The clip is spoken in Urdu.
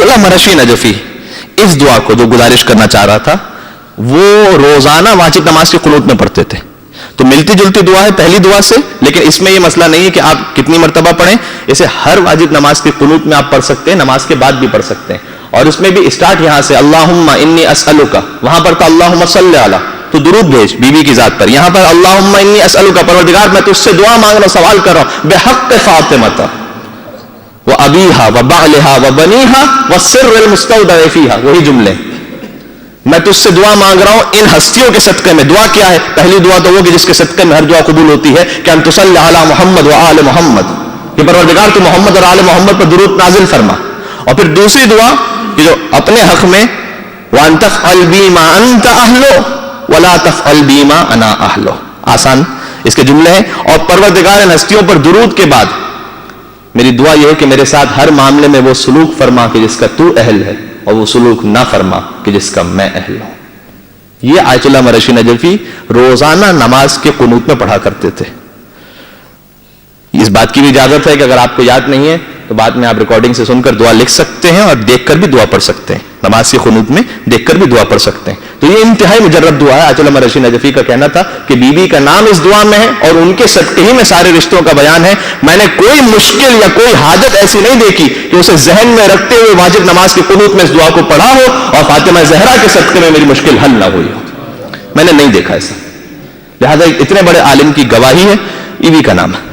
آیت اللہ مرشی نجفی اس دعا کو جو گزارش کرنا چاہ رہا تھا وہ روزانہ واجب نماز کے قنوت میں پڑھتے تھے. تو ملتی جلتی دعا ہے پہلی دعا سے, لیکن اس میں یہ مسئلہ نہیں ہے کہ آپ کتنی مرتبہ پڑھیں, اسے ہر واجب نماز کے قنوت میں آپ پڑھ سکتے ہیں, نماز کے بعد بھی پڑھ سکتے ہیں. اور اس میں بھی اسٹارٹ یہاں سے اللہم انی اسألک, وہاں پر تھا اللہم صلی علی, تو درود بھیج بی بی کی ذات پر. یہاں پر اللہم انی اسألک, پروردگار میں تجھ سے دعا مانگ رہا ہوں, سوال کر رہا ہوں, بحق فاطمہ و ابیہا و بعلہا و بنیہا والسر المستودع فیہا, وہی جملے, میں تجھ سے دعا مانگ رہا ہوں ان ہستیوں کے صدقے میں. دعا کیا ہے؟ پہلی دعا تو وہ کہ جس کے صدقے میں ہر دعا قبول ہوتی ہے, کہ ان تصلی علی محمد و آل محمد, کہ پروردگار تو محمد اور آل محمد پر درود نازل فرما. اور پھر دوسری دعا کہ جو اپنے حق میں وان تفعل بی ما انت اہلو ولا تفعل بی ما انا اہلو, آسان اس کے جملے ہیں. اور پروردگار ان ہستیوں پر درود کے بعد میری دعا یہ ہے کہ میرے ساتھ ہر معاملے میں وہ سلوک فرما کہ جس کا تو اہل ہے, اور وہ سلوک نہ فرما کہ جس کا میں اہل ہوں. یہ آیت اللہ مرشی نجفی روزانہ نماز کے قنوت میں پڑھا کرتے تھے. اس بات کی بھی اجازت ہے کہ اگر آپ کو یاد نہیں ہے تو بعد میں آپ ریکارڈنگ سے سن کر دعا لکھ سکتے ہیں, اور دیکھ کر بھی دعا پڑھ سکتے ہیں, نماز کے قنوت میں دیکھ کر بھی دعا پڑھ سکتے ہیں. تو یہ انتہائی مجرد دعا ہے. آیت اللہ مرشی نجفی کا کہنا تھا کہ بی بی کا نام اس دعا میں ہے اور ان کے صدقے ہی میں سارے رشتوں کا بیان ہے. میں نے کوئی مشکل یا کوئی حاجت ایسی نہیں دیکھی کہ اسے ذہن میں رکھتے ہوئے واجب نماز کے قنوت میں اس دعا کو پڑھا ہو اور فاطمہ زہرا کے صدقے میں میری مشکل حل نہ ہوئی ہو. میں نے نہیں دیکھا ایسا. لہذا اتنے بڑے عالم کی گواہی ہے, بی بی کا نام ہے.